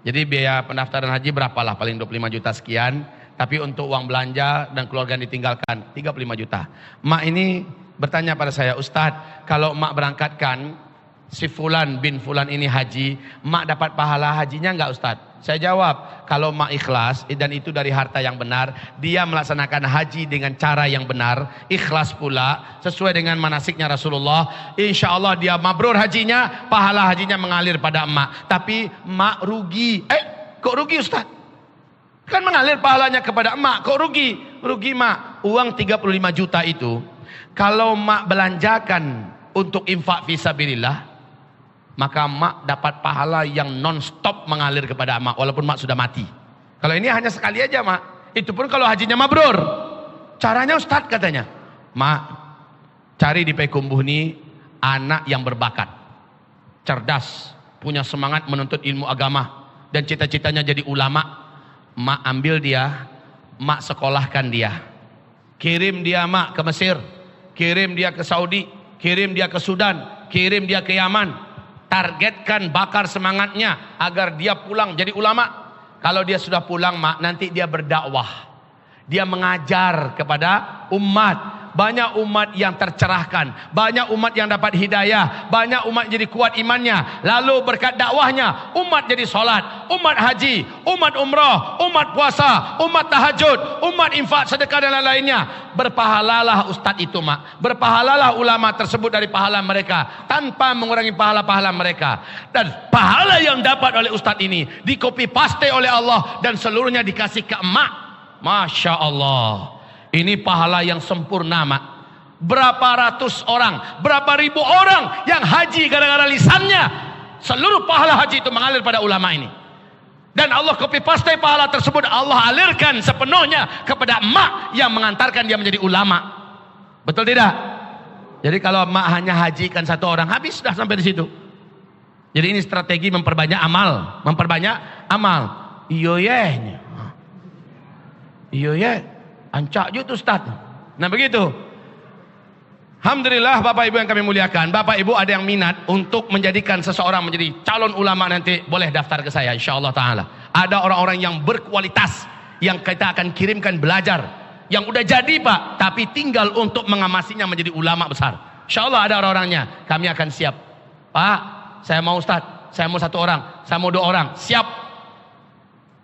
Jadi biaya pendaftaran haji berapalah, paling 25 juta sekian. Tapi untuk uang belanja dan keluarga yang ditinggalkan 35 juta. Mak ini bertanya pada saya, Ustadz, kalau mak berangkatkan si Fulan bin Fulan ini haji, mak dapat pahala hajinya enggak Ustadz? Saya jawab, kalau mak ikhlas dan itu dari harta yang benar, dia melaksanakan haji dengan cara yang benar, ikhlas pula sesuai dengan manasiknya Rasulullah, insya Allah dia mabrur hajinya, pahala hajinya mengalir pada emak. Tapi mak rugi. Kok rugi Ustadz? Kan mengalir pahalanya kepada emak, kok rugi? Rugi mak. Uang 35 juta itu kalau mak belanjakan untuk infak fisabilillah, maka mak dapat pahala yang non-stop mengalir kepada mak walaupun mak sudah mati. Kalau ini hanya sekali aja mak, itu pun kalau hajinya mabrur. Caranya Ustadz katanya, mak cari di Payakumbuh ini anak yang berbakat, cerdas, punya semangat menuntut ilmu agama dan cita-citanya jadi ulama. Mak ambil dia, mak sekolahkan dia, kirim dia mak ke Mesir, kirim dia ke Saudi, kirim dia ke Sudan, kirim dia ke Yaman. Targetkan, bakar semangatnya agar dia pulang jadi ulama. Kalau dia sudah pulang mak, nanti dia berdakwah, dia mengajar kepada umat. Banyak umat yang tercerahkan, banyak umat yang dapat hidayah, banyak umat jadi kuat imannya. Lalu berkat dakwahnya umat jadi solat, umat haji, umat umrah, umat puasa, umat tahajud, umat infak, sedekah dan lain-lainnya. Berpahalalah ustadz itu mak, berpahalalah ulama tersebut dari pahala mereka tanpa mengurangi pahala-pahala mereka. Dan pahala yang dapat oleh ustadz ini di copy paste oleh Allah dan seluruhnya dikasih ke emak. Masya Allah, ini pahala yang sempurna mak. Berapa ratus orang, berapa ribu orang yang haji gara-gara lisannya, seluruh pahala haji itu mengalir pada ulama ini. Dan Allah copy paste pahala tersebut, Allah alirkan sepenuhnya kepada emak yang mengantarkan dia menjadi ulama. Betul tidak? Jadi kalau emak hanya hajikan satu orang, habis sudah sampai di situ. Jadi ini strategi memperbanyak amal, memperbanyak amal. Iyo ye, ancak juga tuh Ustaz. Nah begitu. Alhamdulillah Bapak Ibu yang kami muliakan, Bapak Ibu ada yang minat untuk menjadikan seseorang menjadi calon ulama nanti, boleh daftar ke saya insyaallah ta'ala. Ada orang-orang yang berkualitas yang kita akan kirimkan belajar, yang udah jadi Pak, tapi tinggal untuk mengamasinya menjadi ulama besar. Insyaallah ada orang-orangnya, kami akan siap. Pak, saya mau Ustaz, saya mau satu orang, saya mau 2 orang, siap.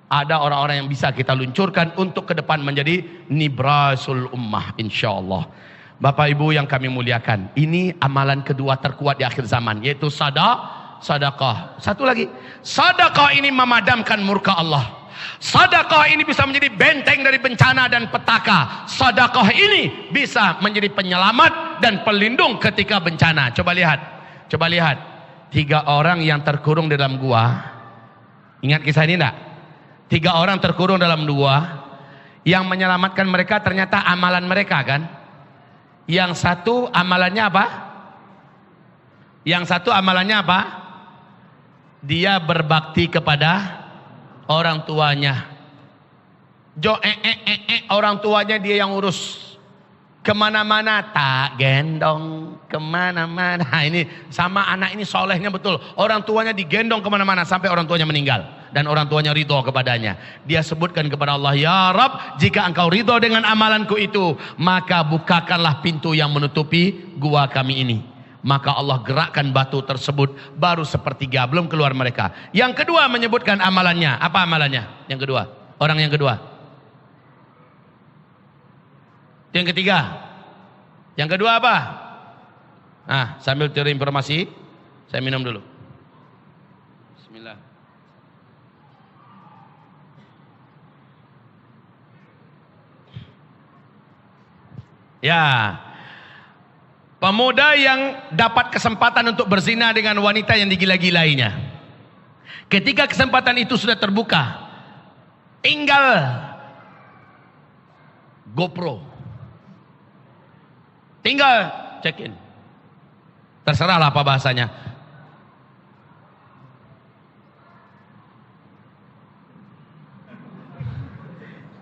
Ada orang-orang yang bisa kita luncurkan untuk ke depan menjadi nibrasul ummah insyaallah. Bapak Ibu yang kami muliakan, ini amalan kedua terkuat di akhir zaman, yaitu sedekah. Satu lagi, sedekah ini memadamkan murka Allah. Sedekah ini bisa menjadi benteng dari bencana dan petaka. Sedekah ini bisa menjadi penyelamat dan pelindung ketika bencana. Coba lihat 3 orang yang terkurung dalam gua. Ingat kisah ini enggak? 3 orang terkurung dalam gua, yang menyelamatkan mereka ternyata amalan mereka kan. Yang satu amalannya apa? Dia berbakti kepada orang tuanya. Orang tuanya dia yang urus. Kemana-mana tak gendong, kemana-mana. Ini sama anak ini solehnya betul. Orang tuanya digendong kemana-mana sampai orang tuanya meninggal. Dan orang tuanya ridho kepadanya. Dia sebutkan kepada Allah, ya Rabb, jika engkau ridho dengan amalanku itu, maka bukakanlah pintu yang menutupi gua kami ini. Maka Allah gerakkan batu tersebut, baru sepertiga, belum keluar mereka. Yang kedua menyebutkan amalannya. Apa amalannya? Yang kedua, orang yang kedua. Yang ketiga. Yang kedua apa? Nah, sambil cari informasi, saya minum dulu. Bismillah. Ya, pemuda yang dapat kesempatan untuk berzina dengan wanita yang digila-gilainya. Ketika kesempatan itu sudah terbuka, tinggal GoPro, tinggal check in, terserahlah apa bahasanya.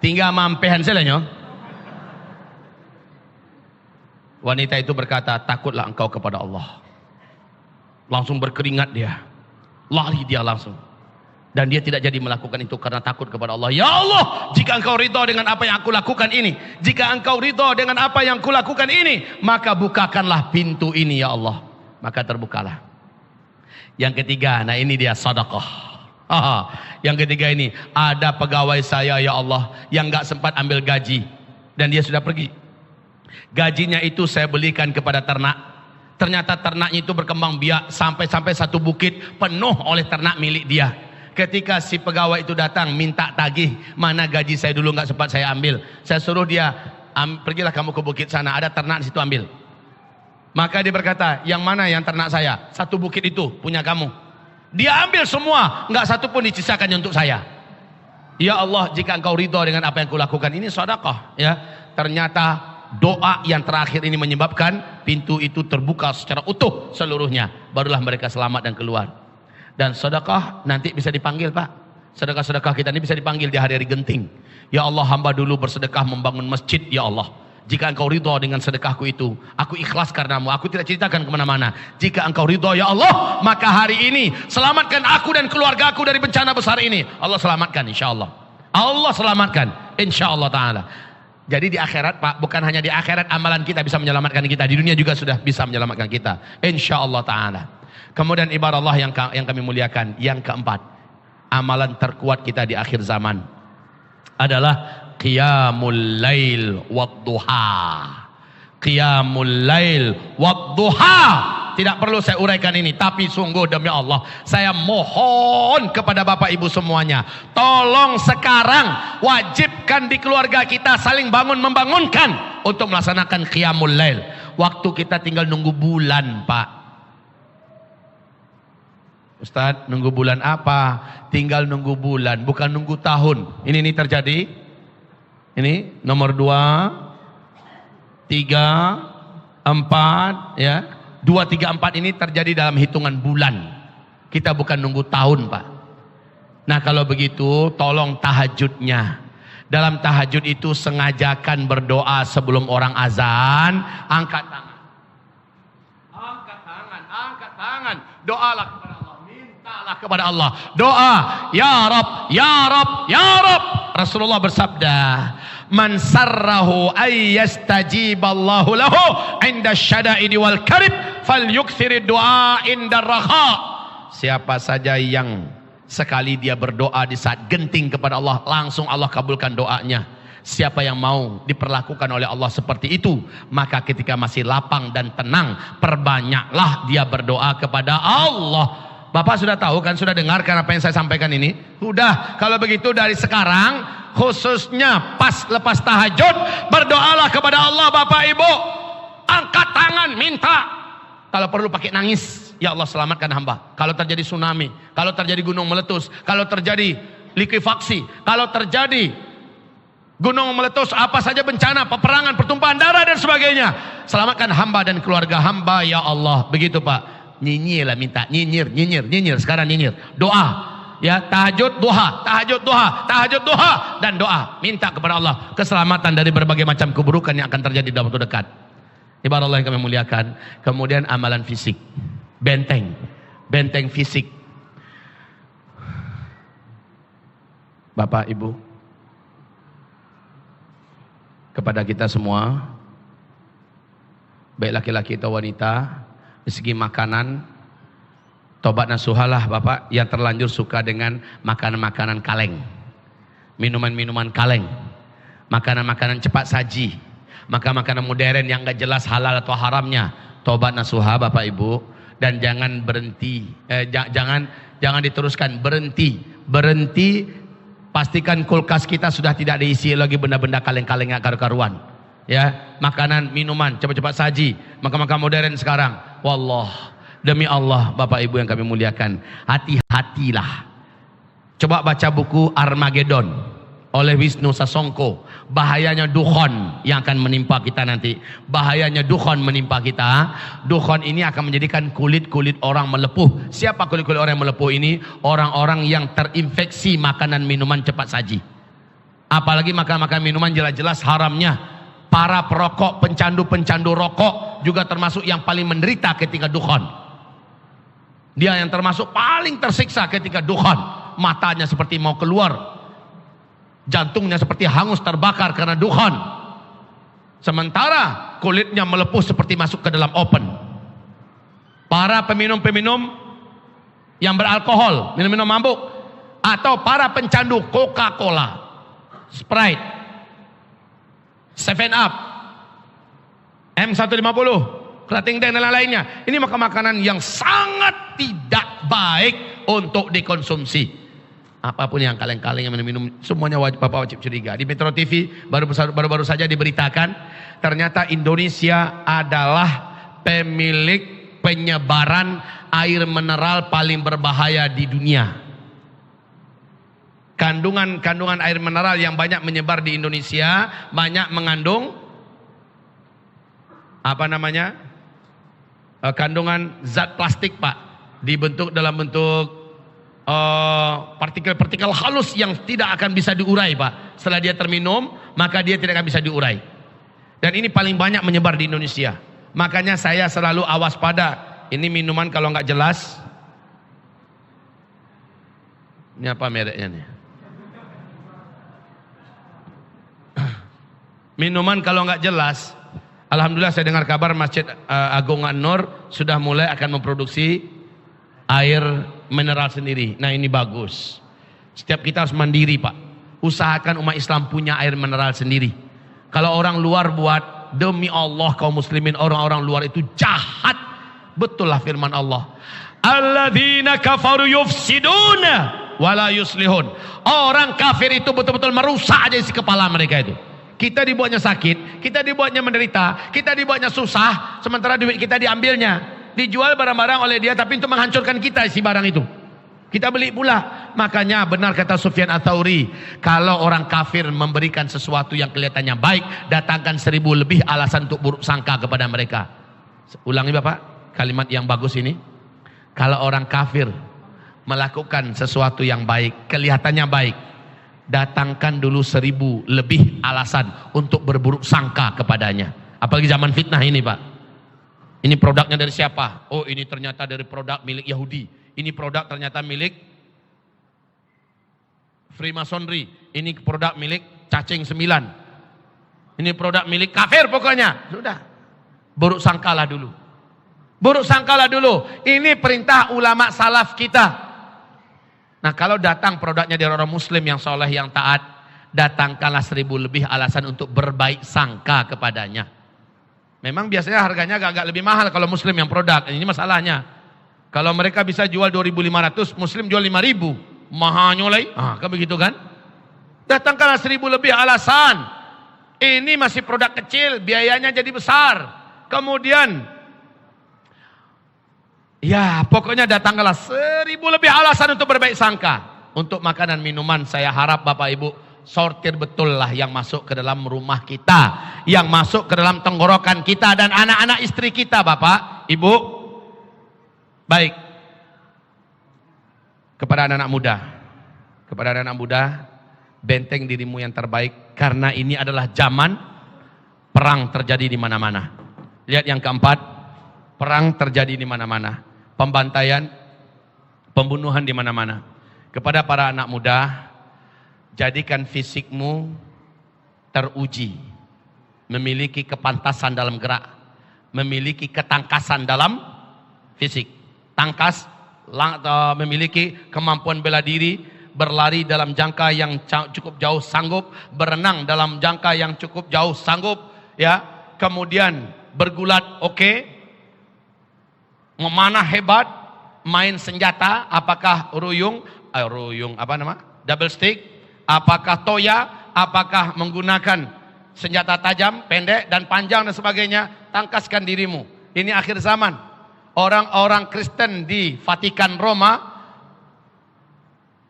Tinggal mampehan selanya. Wanita itu berkata, takutlah engkau kepada Allah. Langsung berkeringat dia, lari dia langsung. Dan dia tidak jadi melakukan itu karena takut kepada Allah. Ya Allah, jika engkau ridha dengan apa yang aku lakukan ini, jika engkau ridha dengan apa yang aku lakukan ini, maka bukakanlah pintu ini ya Allah. Maka terbukalah. Yang ketiga, nah ini dia sedekah. Yang ketiga ini, ada pegawai saya ya Allah yang gak sempat ambil gaji dan dia sudah pergi. Gajinya itu saya belikan kepada ternak. Ternyata ternaknya itu berkembang biak sampai satu bukit penuh oleh ternak milik dia. Ketika si pegawai itu datang minta tagih, mana gaji saya dulu nggak sempat saya ambil. Saya suruh dia, pergilah kamu ke bukit sana, ada ternak di situ, ambil. Maka dia berkata, yang mana yang ternak saya? Satu bukit itu punya kamu. Dia ambil semua, nggak satu pun disisakan untuk saya. Ya Allah, jika engkau ridha dengan apa yang kulakukan ini sedekah, ya. Ternyata doa yang terakhir ini menyebabkan pintu itu terbuka secara utuh seluruhnya. Barulah mereka selamat dan keluar. Dan sedekah nanti bisa dipanggil, Pak. Sedekah-sedekah kita ini bisa dipanggil di hari-hari genting. Ya Allah, hamba dulu bersedekah membangun masjid, ya Allah. Jika engkau ridha dengan sedekahku itu, aku ikhlas karenamu, aku tidak ceritakan kemana-mana. Jika engkau ridha ya Allah, maka hari ini selamatkan aku dan keluarga aku dari bencana besar ini. Allah selamatkan insya Allah. Allah selamatkan insya Allah ta'ala. Jadi di akhirat, Pak, bukan hanya di akhirat amalan kita bisa menyelamatkan kita, di dunia juga sudah bisa menyelamatkan kita insya Allah ta'ala. Kemudian ibarat Allah yang kami muliakan, yang keempat, amalan terkuat kita di akhir zaman adalah qiyamul lail wadduha. Qiyamul lail wadduha. Tidak perlu saya uraikan ini, tapi sungguh demi Allah, saya mohon kepada Bapak Ibu semuanya, tolong sekarang wajibkan di keluarga kita saling bangun membangunkan untuk melaksanakan qiyamul lail. Waktu kita tinggal nunggu bulan, Pak. Ustadz, nunggu bulan apa? Tinggal nunggu bulan, bukan nunggu tahun. Ini terjadi. Ini nomor 2, 3, 4, ya. 2, 3, 4 ini terjadi dalam hitungan bulan. Kita bukan nunggu tahun, Pak. Nah, kalau begitu tolong tahajudnya. Dalam tahajud itu sengajakan berdoa sebelum orang azan. Angkat tangan. Angkat tangan, angkat tangan. Doalah kepada Allah. Mintalah kepada Allah. Doa, ya Rabb, ya Rabb, ya Rabb. Rasulullah bersabda, man sarrahu ay yastajiballahu lahu inda syada'idi wal karib falyukthiri du'a inda raha. Siapa saja yang sekali dia berdoa di saat genting kepada Allah, langsung Allah kabulkan doanya. Siapa yang mau diperlakukan oleh Allah seperti itu, maka ketika masih lapang dan tenang, perbanyaklah dia berdoa kepada Allah. Bapak sudah tahu kan, sudah dengarkan apa yang saya sampaikan ini? Sudah. Kalau begitu dari sekarang, khususnya pas lepas tahajud, berdoalah kepada Allah, Bapak Ibu. Angkat tangan, minta. Kalau perlu pakai nangis, ya Allah selamatkan hamba. Kalau terjadi tsunami, kalau terjadi gunung meletus, kalau terjadi likuifaksi, kalau terjadi gunung meletus, apa saja bencana, peperangan, pertumpahan darah dan sebagainya, selamatkan hamba dan keluarga hamba ya Allah. Begitu, Pak. Nyinyir lah, minta nyinyir, nyinyir, nyinyir. Sekarang nyinyir, doa. Ya, tahajud duha, tahajud duha, tahajud duha, dan doa minta kepada Allah keselamatan dari berbagai macam keburukan yang akan terjadi dalam waktu dekat. Ibarat Allah yang kami muliakan. Kemudian amalan fisik, benteng fisik. Bapak Ibu, kepada kita semua, baik laki-laki atau wanita, dari segi makanan, tobat nasuhalah Bapak yang terlanjur suka dengan makanan-makanan kaleng, minuman-minuman kaleng, makanan-makanan cepat saji, makanan modern yang gak jelas halal atau haramnya. Tobat nasuha Bapak Ibu, dan jangan berhenti, jangan diteruskan, berhenti. Pastikan kulkas kita sudah tidak diisi lagi benda-benda kaleng-kaleng yang karu-karuan. Ya, makanan, minuman cepat-cepat saji, makan-makan modern sekarang. Wallah, demi Allah Bapak Ibu yang kami muliakan, hati-hatilah. Coba baca buku Armageddon oleh Wisnu Sasongko. Bahayanya dukhon yang akan menimpa kita nanti. Bahayanya dukhon menimpa kita. Dukhon ini akan menjadikan kulit-kulit orang melepuh. Siapa kulit-kulit orang yang melepuh ini? Orang-orang yang terinfeksi makanan minuman cepat saji. Apalagi makan-makan minuman jelas-jelas haramnya. Para perokok, pencandu-pencandu rokok juga termasuk yang paling menderita ketika dukhon. Dia yang termasuk paling tersiksa ketika dukhon. matanya seperti mau keluar, jantungnya seperti hangus terbakar karena dukhan, sementara kulitnya melepuh seperti masuk ke dalam oven. Para peminum-peminum yang beralkohol, minum-minum mabuk, atau para pencandu Coca-Cola, Sprite, 7 Up, M150, Krating dan lain-lainnya. Ini makanan yang sangat tidak baik untuk dikonsumsi. Apapun yang kalian-kalian yang minum, semuanya Bapak wajib curiga. Di Metro TV baru-baru saja diberitakan, ternyata Indonesia adalah pemilik penyebaran air mineral paling berbahaya di dunia. Kandungan air mineral yang banyak menyebar di Indonesia banyak mengandung kandungan zat plastik, Pak, dibentuk dalam bentuk partikel-partikel halus yang tidak akan bisa diurai, Pak. Setelah dia terminum, maka dia tidak akan bisa diurai. Dan ini paling banyak menyebar di Indonesia. Makanya saya selalu awas pada ini minuman kalau nggak jelas. Ini apa mereknya nih? Minuman kalau nggak jelas, alhamdulillah saya dengar kabar Masjid Agung An-Nur sudah mulai akan memproduksi air mineral sendiri. Nah, ini bagus. Setiap kita harus mandiri, Pak. Usahakan umat Islam punya air mineral sendiri. Kalau orang luar buat, demi Allah kaum muslimin, orang-orang luar itu jahat. Betul lah firman Allah. Alladzina kafaru yufsiduna wala yuslihun. Orang kafir itu betul-betul merusak aja isi kepala mereka itu. Kita dibuatnya sakit, kita dibuatnya menderita, kita dibuatnya susah, sementara duit kita diambilnya, dijual barang-barang oleh dia, tapi untuk menghancurkan kita isi barang itu. Kita beli pula. Makanya benar kata Sufyan Ats-Tsauri, kalau orang kafir memberikan sesuatu yang kelihatannya baik, datangkan 1000 lebih alasan untuk buruk sangka kepada mereka. Ulangi Bapak, kalimat yang bagus ini. Kalau orang kafir melakukan sesuatu yang baik, kelihatannya baik, datangkan dulu 1000 lebih alasan untuk berburuk sangka kepadanya. Apalagi zaman fitnah ini, Pak. Ini produknya dari siapa? Oh, ini ternyata dari produk milik Yahudi. Ini produk ternyata milik Freemasonry. Ini produk milik Cacing 9. Ini produk milik kafir pokoknya. Sudah. Buruk sangkalah dulu. Buruk sangkalah dulu. Ini perintah ulama salaf kita. Nah, kalau datang produknya dari orang muslim yang soleh, yang taat, datangkanlah 1000 lebih alasan untuk berbaik sangka kepadanya. Memang biasanya harganya agak lebih mahal kalau muslim yang produk. Ini masalahnya. Kalau mereka bisa jual 2.500, muslim jual 5.000. Mahalnya lagi. Kan begitu kan? Datangkanlah 1000 lebih alasan. Ini masih produk kecil, biayanya jadi besar. Kemudian ya, pokoknya datangkanlah 1000 lebih alasan untuk berbaik sangka. Untuk makanan minuman, saya harap Bapak Ibu sortir betul lah yang masuk ke dalam rumah kita, yang masuk ke dalam tenggorokan kita dan anak-anak istri kita, Bapak, Ibu. Baik. Kepada anak-anak muda, benteng dirimu yang terbaik, karena ini adalah zaman perang terjadi di mana-mana. Lihat yang keempat, perang terjadi di mana-mana. Pembantaian, pembunuhan di mana-mana. Kepada para anak muda, jadikan fisikmu teruji, memiliki kepantasan dalam gerak, memiliki ketangkasan dalam fisik. Tangkas, memiliki kemampuan bela diri, berlari dalam jangka yang cukup jauh sanggup, berenang dalam jangka yang cukup jauh sanggup, ya. Kemudian bergulat, oke. Memanah hebat, main senjata, apakah ruyung double stick, apakah toya, apakah menggunakan senjata tajam, pendek dan panjang dan sebagainya, tangkaskan dirimu. Ini akhir zaman. Orang-orang Kristen di Vatikan Roma,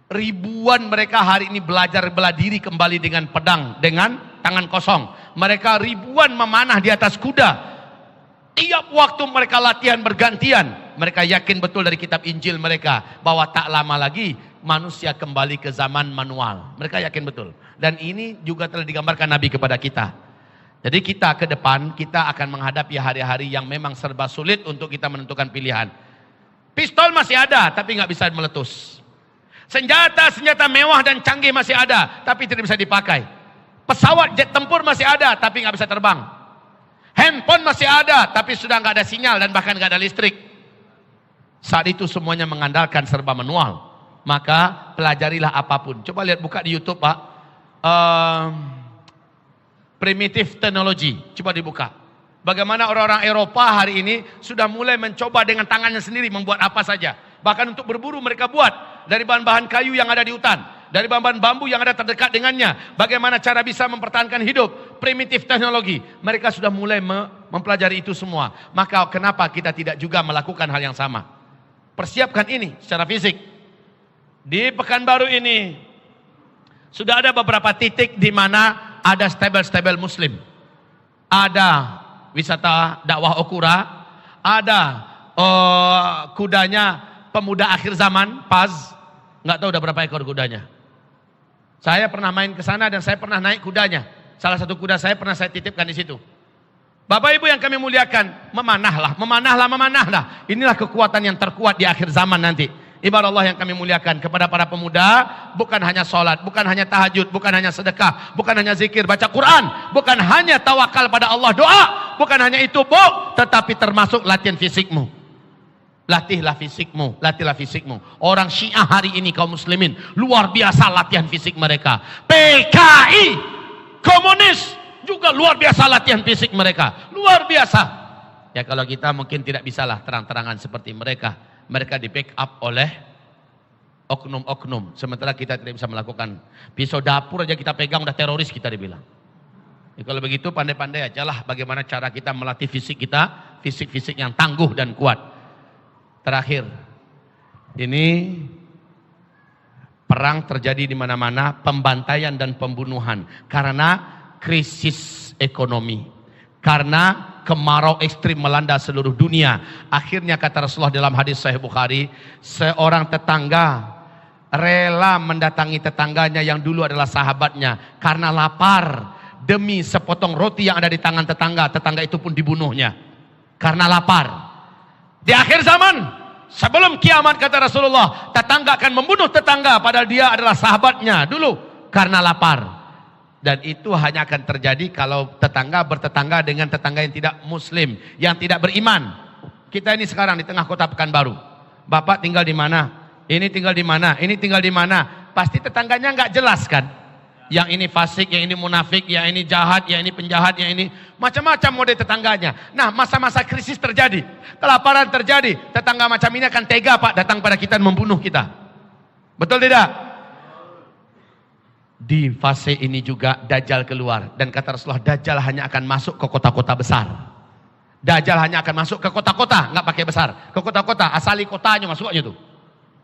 ribuan mereka hari ini belajar bela diri kembali dengan pedang, dengan tangan kosong. Mereka ribuan memanah di atas kuda. Tiap waktu mereka latihan bergantian. Mereka yakin betul dari kitab Injil mereka bahwa tak lama lagi manusia kembali ke zaman manual. Mereka yakin betul. Dan ini juga telah digambarkan Nabi kepada kita. Jadi kita ke depan, kita akan menghadapi hari-hari yang memang serba sulit untuk kita menentukan pilihan. Pistol masih ada, tapi nggak bisa meletus. Senjata-senjata mewah dan canggih masih ada, tapi tidak bisa dipakai. Pesawat jet tempur masih ada, tapi nggak bisa terbang. Handphone masih ada, tapi sudah nggak ada sinyal dan bahkan nggak ada listrik. Saat itu semuanya mengandalkan serba manual. Maka pelajarilah apapun. Coba lihat, buka di YouTube Pak. Primitive technology. Coba dibuka. Bagaimana orang-orang Eropa hari ini sudah mulai mencoba dengan tangannya sendiri membuat apa saja. Bahkan untuk berburu mereka buat dari bahan-bahan kayu yang ada di hutan, dari bahan-bahan bambu yang ada terdekat dengannya. Bagaimana cara bisa mempertahankan hidup. Primitive technology. Mereka sudah mulai mempelajari itu semua. Maka kenapa kita tidak juga melakukan hal yang sama? Persiapkan ini secara fisik. Di Pekanbaru ini sudah ada beberapa titik di mana ada stable-stable Muslim. Ada wisata dakwah Okura, ada kudanya pemuda akhir zaman, Paz. Nggak tahu udah berapa ekor kudanya. Saya pernah main ke sana dan saya pernah naik kudanya. Salah satu kuda saya pernah saya titipkan di situ. Bapak Ibu yang kami muliakan, memanahlah. Inilah kekuatan yang terkuat di akhir zaman nanti. Ibarat Allah yang kami muliakan, kepada para pemuda, bukan hanya sholat, bukan hanya tahajud, bukan hanya sedekah, bukan hanya zikir, baca Quran, bukan hanya tawakal pada Allah, doa, bukan hanya itu, tetapi termasuk latihan fisikmu. Latihlah fisikmu. Orang Syiah hari ini, kaum muslimin, luar biasa latihan fisik mereka. PKI, komunis, juga luar biasa latihan fisik mereka. Luar biasa. Ya kalau kita mungkin tidak bisalah terang-terangan seperti mereka. Mereka di backup oleh oknum-oknum. Sementara kita tidak bisa melakukan. Pisau dapur aja kita pegang udah teroris kita dibilang. Ya, kalau begitu pandai-pandai aja lah bagaimana cara kita melatih fisik kita. Fisik-fisik yang tangguh dan kuat. Terakhir. Ini perang terjadi di mana-mana. Pembantaian dan pembunuhan. Karena krisis ekonomi. Karena kemarau ekstrim melanda seluruh dunia. Akhirnya kata Rasulullah dalam hadis Sahih Bukhari, seorang tetangga rela mendatangi tetangganya yang dulu adalah sahabatnya karena lapar. Demi sepotong roti yang ada di tangan tetangga, tetangga itu pun dibunuhnya karena lapar. Di akhir zaman, sebelum kiamat kata Rasulullah, tetangga akan membunuh tetangga padahal dia adalah sahabatnya dulu karena lapar. Dan itu hanya akan terjadi kalau tetangga bertetangga dengan tetangga yang tidak muslim, yang tidak beriman. Kita ini sekarang di tengah kota Pekanbaru. Bapak tinggal di mana? Ini tinggal di mana? Ini tinggal di mana? Pasti tetangganya nggak jelas kan? Yang ini fasik, yang ini munafik, yang ini jahat, yang ini penjahat, yang ini macam-macam mode tetangganya. Nah, masa-masa krisis terjadi, kelaparan terjadi, tetangga macam ini akan tega Pak datang pada kita dan membunuh kita. Betul tidak? Di fase ini juga Dajjal keluar. Dan kata Rasulullah, Dajjal hanya akan masuk ke kota-kota besar. Dajjal hanya akan masuk ke kota-kota, nggak pakai besar. Ke kota-kota, asali kotanya masuk aja tuh.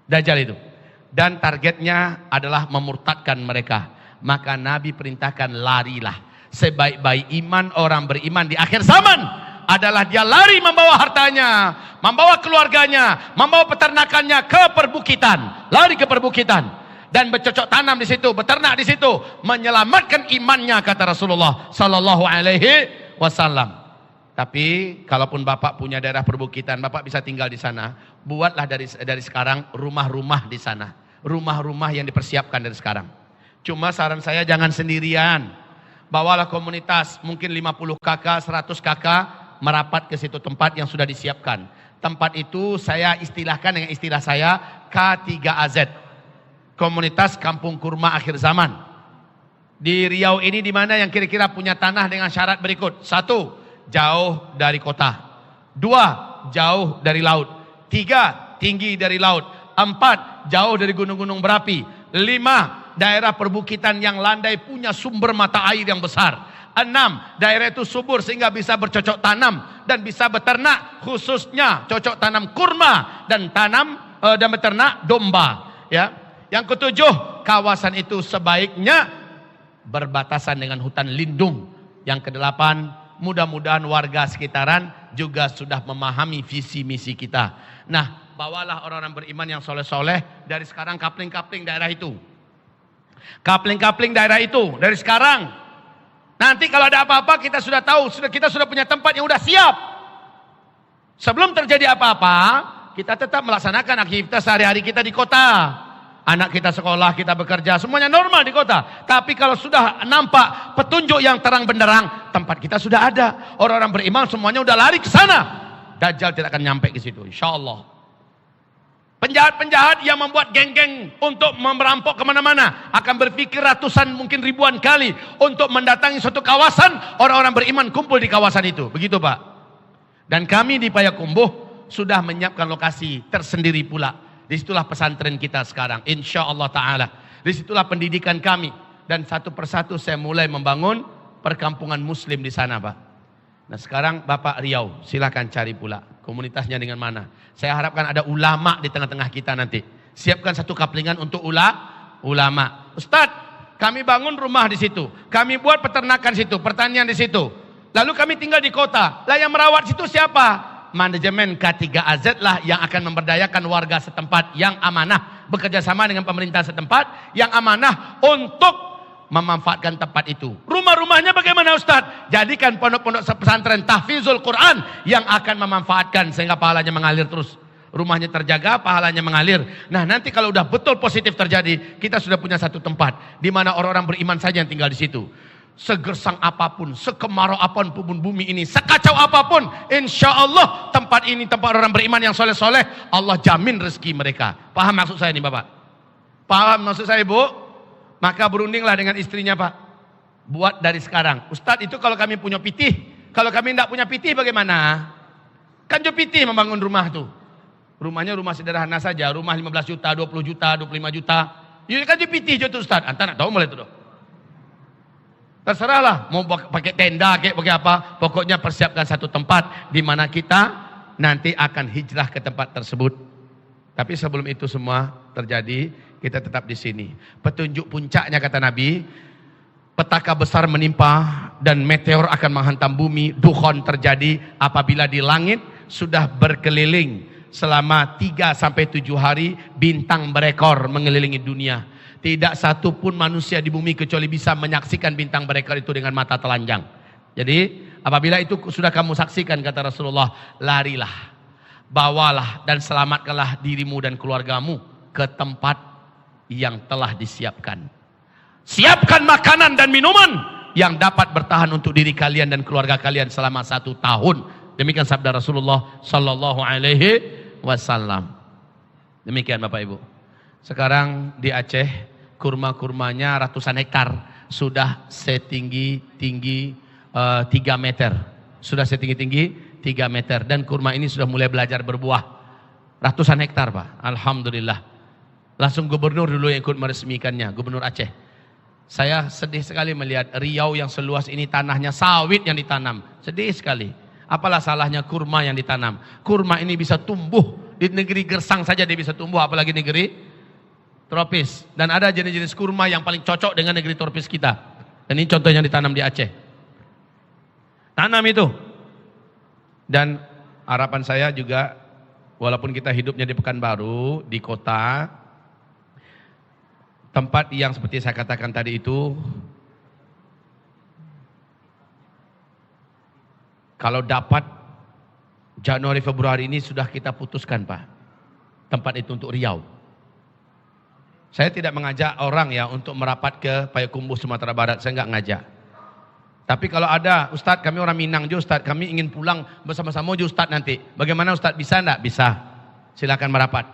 Dajjal itu. Dan targetnya adalah memurtadkan mereka. Maka Nabi perintahkan larilah. Sebaik-baik iman orang beriman di akhir zaman adalah dia lari membawa hartanya, membawa keluarganya, membawa peternakannya ke perbukitan. Lari ke perbukitan. Dan bercocok tanam di situ, beternak di situ, menyelamatkan imannya kata Rasulullah sallallahu alaihi wasallam. Tapi kalaupun Bapak punya daerah perbukitan, Bapak bisa tinggal di sana. Buatlah dari sekarang rumah-rumah di sana. Rumah-rumah yang dipersiapkan dari sekarang. Cuma saran saya jangan sendirian. Bawalah komunitas, mungkin 50 kakak, 100 kakak merapat ke situ tempat yang sudah disiapkan. Tempat itu saya istilahkan dengan istilah saya K3AZ. Komunitas Kampung Kurma Akhir Zaman. Di Riau ini di mana yang kira-kira punya tanah dengan syarat berikut. 1, jauh dari kota. 2, jauh dari laut. 3, tinggi dari laut. 4, jauh dari gunung-gunung berapi. 5, daerah perbukitan yang landai punya sumber mata air yang besar. 6, daerah itu subur sehingga bisa bercocok tanam dan bisa beternak, khususnya cocok tanam kurma dan dan beternak domba. Ya. Yang ketujuh, kawasan itu sebaiknya berbatasan dengan hutan lindung. Yang kedelapan, mudah-mudahan warga sekitaran juga sudah memahami visi misi kita. Nah, bawalah orang-orang beriman yang soleh-soleh dari sekarang, kapling-kapling daerah itu. Kapling-kapling daerah itu dari sekarang. Nanti kalau ada apa-apa kita sudah tahu, kita sudah punya tempat yang sudah siap. Sebelum terjadi apa-apa, kita tetap melaksanakan aktivitas sehari-hari kita di kota. Anak kita sekolah, kita bekerja, semuanya normal di kota. Tapi kalau sudah nampak petunjuk yang terang benderang, tempat kita sudah ada. Orang-orang beriman semuanya udah lari ke sana. Dajjal tidak akan nyampe ke situ, insyaallah. Penjahat-penjahat yang membuat geng-geng untuk merampok kemana-mana akan berpikir ratusan mungkin ribuan kali untuk mendatangi suatu kawasan, orang-orang beriman kumpul di kawasan itu. Begitu Pak. Dan kami di Payakumbuh sudah menyiapkan lokasi tersendiri pula. Disitulah pesantren kita sekarang, insya Allah Ta'ala. Disitulah pendidikan kami. Dan satu persatu saya mulai membangun perkampungan muslim di sana Pak. Nah sekarang Bapak Riau, silakan cari pula komunitasnya dengan mana. Saya harapkan ada ulama di tengah-tengah kita nanti. Siapkan satu kaplingan untuk ulama. Ustadz, kami bangun rumah di situ. Kami buat peternakan situ, pertanian di situ. Lalu kami tinggal di kota. Lah yang merawat situ siapa? Manajemen K3AZ lah yang akan memberdayakan warga setempat yang amanah. Bekerja sama dengan pemerintah setempat yang amanah untuk memanfaatkan tempat itu. Rumah-rumahnya bagaimana Ustaz? Jadikan pondok-pondok pesantren tahfizul Quran yang akan memanfaatkan sehingga pahalanya mengalir terus. Rumahnya terjaga, pahalanya mengalir. Nah nanti kalau udah betul positif terjadi, kita sudah punya satu tempat di mana orang-orang beriman saja yang tinggal di situ. Segersang apapun, sekemarau apapun bumi ini, sekacau apapun, insya Allah tempat ini tempat orang beriman yang soleh-soleh, Allah jamin rezeki mereka. Paham maksud saya nih Bapak? Paham maksud saya Bu? Maka berundinglah dengan istrinya Pak. Buat dari sekarang. Ustadz itu kalau kami punya pitih. Kalau kami tidak punya pitih bagaimana? Kan jo pitih membangun rumah tuh. Rumahnya rumah sederhana saja. Rumah 15 juta, 20 juta, 25 juta. Ini kan jo pitih jo tuh Ustadz. Anta nak tahu mulai itu. Terserahlah. Mau pakai tenda, pakai apa. Pokoknya persiapkan satu tempat. Di mana kita nanti akan hijrah ke tempat tersebut. Tapi sebelum itu semua terjadi, kita tetap di sini. Petunjuk puncaknya kata Nabi, petaka besar menimpa dan meteor akan menghantam bumi, dukhon terjadi apabila di langit sudah berkeliling selama 3 sampai 7 hari bintang berekor mengelilingi dunia. Tidak satu pun manusia di bumi kecuali bisa menyaksikan bintang berekor itu dengan mata telanjang. Jadi apabila itu sudah kamu saksikan kata Rasulullah, larilah, bawalah dan selamatkanlah dirimu dan keluargamu ke tempat yang telah disiapkan. Siapkan makanan dan minuman yang dapat bertahan untuk diri kalian dan keluarga kalian selama 1 tahun. Demikian sabda Rasulullah Sallallahu Alaihi Wasallam. Demikian Bapak Ibu. Sekarang di Aceh kurma-kurmanya ratusan hektar sudah setinggi 3 meter. Sudah setinggi 3 meter dan kurma ini sudah mulai belajar berbuah. Ratusan hektar Pak. Alhamdulillah. Langsung gubernur dulu yang ikut meresmikannya, Gubernur Aceh. Saya sedih sekali melihat Riau yang seluas ini tanahnya sawit yang ditanam. Sedih sekali. Apalah salahnya kurma yang ditanam. Kurma ini bisa tumbuh. Di negeri gersang saja dia bisa tumbuh, apalagi negeri tropis. Dan ada jenis-jenis kurma yang paling cocok dengan negeri tropis kita. Dan ini contoh yang ditanam di Aceh. Tanam itu. Dan harapan saya juga, walaupun kita hidupnya di Pekanbaru, di kota, tempat yang seperti saya katakan tadi itu, kalau dapat Januari Februari ini sudah kita putuskan Pak, tempat itu untuk Riau. Saya tidak mengajak orang ya untuk merapat ke Payakumbuh Sumatera Barat, saya enggak ngajak. Tapi kalau ada, Ustadz kami orang Minang juga Ustadz, kami ingin pulang bersama-sama juga Ustadz nanti. Bagaimana Ustadz, bisa enggak? Bisa. Silakan merapat.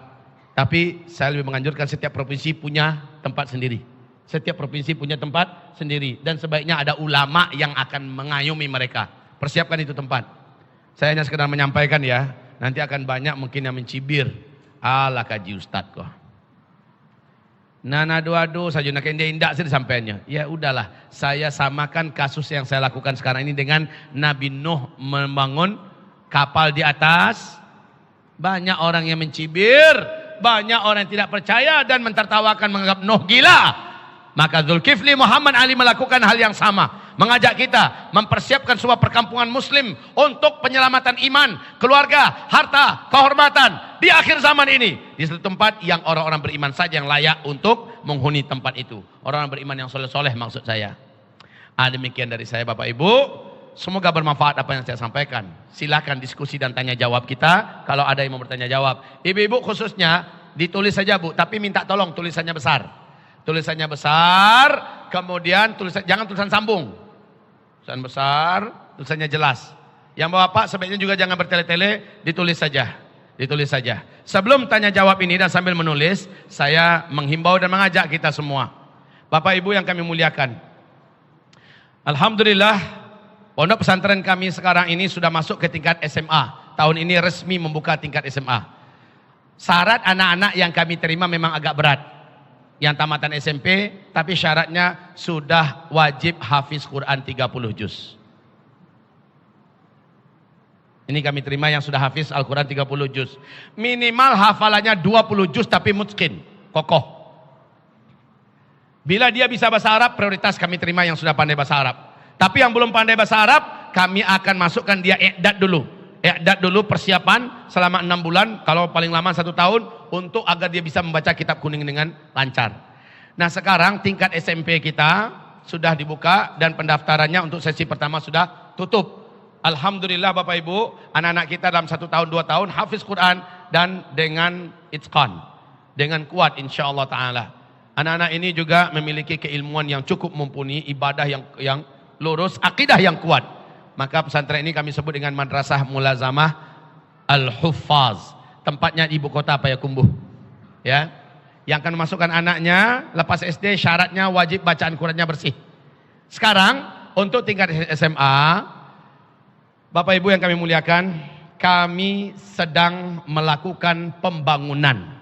Tapi saya lebih menganjurkan setiap provinsi punya tempat sendiri. Setiap provinsi punya tempat sendiri. Dan sebaiknya ada ulama yang akan mengayomi mereka. Persiapkan itu tempat. Saya hanya sekedar menyampaikan ya. Nanti akan banyak mungkin yang mencibir. Alah kaji Ustadz kok. Nana doa-doa saja nak indah sih disampaikannya. Ya udahlah, saya samakan kasus yang saya lakukan sekarang ini dengan Nabi Nuh membangun kapal di atas. Banyak orang yang mencibir, banyak orang yang tidak percaya dan mentertawakan menganggap Nuh gila. Maka Zulkifli Muhammad Ali melakukan hal yang sama, mengajak kita mempersiapkan sebuah perkampungan muslim untuk penyelamatan iman, keluarga, harta, kehormatan di akhir zaman ini, di satu tempat yang orang-orang beriman saja yang layak untuk menghuni tempat itu. Orang-orang beriman yang soleh-soleh maksud saya. Demikian dari saya Bapak Ibu. Semoga bermanfaat apa yang saya sampaikan. Silakan diskusi dan tanya jawab kita kalau ada yang mau bertanya jawab. Ibu-ibu khususnya Ditulis saja Bu, tapi minta tolong tulisannya besar. Tulisannya besar, kemudian jangan tulisan sambung. Tulisan besar, tulisannya jelas. Yang Bapak sebaiknya juga jangan bertele-tele, ditulis saja. Ditulis saja. Sebelum tanya jawab ini dan sambil menulis, saya menghimbau dan mengajak kita semua. Bapak Ibu yang kami muliakan. Alhamdulillah, pondok pesantren kami sekarang ini sudah masuk ke tingkat SMA. Tahun ini resmi membuka tingkat SMA. Syarat anak-anak yang kami terima memang agak berat. Yang tamatan SMP, tapi syaratnya sudah wajib hafiz Quran 30 juz. Ini kami terima yang sudah hafiz Al-Quran 30 juz. Minimal hafalannya 20 juz tapi mutqin, kokoh. Bila dia bisa bahasa Arab, prioritas kami terima yang sudah pandai bahasa Arab. Tapi yang belum pandai bahasa Arab, kami akan masukkan dia i'dad dulu. I'dad dulu persiapan selama 6 bulan, kalau paling lama 1 tahun, untuk agar dia bisa membaca kitab kuning dengan lancar. Nah sekarang tingkat SMP kita sudah dibuka dan pendaftarannya untuk sesi pertama sudah tutup. Alhamdulillah Bapak Ibu, anak-anak kita dalam 1 tahun 2 tahun hafiz Quran dan dengan itqan, dengan kuat insyaAllah ta'ala. Anak-anak ini juga memiliki keilmuan yang cukup mumpuni, ibadah yang lurus, akidah yang kuat. Maka pesantren ini kami sebut dengan Madrasah Mulazamah Al-Huffaz. Tempatnya di ibu kota Payakumbuh. Ya. Yang akan memasukkan anaknya lepas SD syaratnya wajib bacaan Qurannya bersih. Sekarang untuk tingkat SMA, Bapak Ibu yang kami muliakan, kami sedang melakukan pembangunan.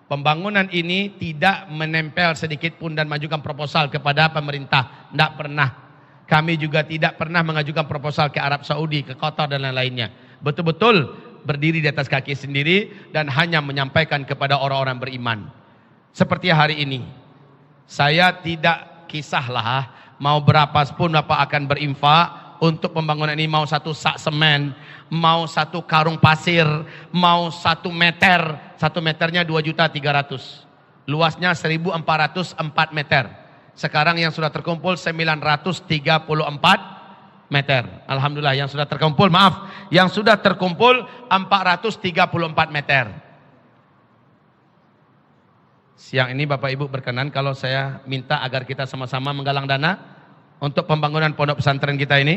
Pembangunan ini tidak menempel sedikit pun dan mengajukan proposal kepada pemerintah. Tidak pernah. Kami juga tidak pernah mengajukan proposal ke Arab Saudi, ke Qatar dan lain-lainnya. Betul-betul berdiri di atas kaki sendiri dan hanya menyampaikan kepada orang-orang beriman. Seperti hari ini. Saya tidak kisahlah mau berapa pun Bapak akan berinfak. Untuk pembangunan ini mau 1 sak semen, mau 1 karung pasir, mau 1 meter. 1 meternya 2.300.000. Luasnya 1.404 meter. Sekarang yang sudah terkumpul 934 meter. Alhamdulillah yang sudah terkumpul, yang sudah terkumpul 434 meter. Siang ini Bapak Ibu berkenan kalau saya minta agar kita sama-sama menggalang dana untuk pembangunan pondok pesantren kita ini.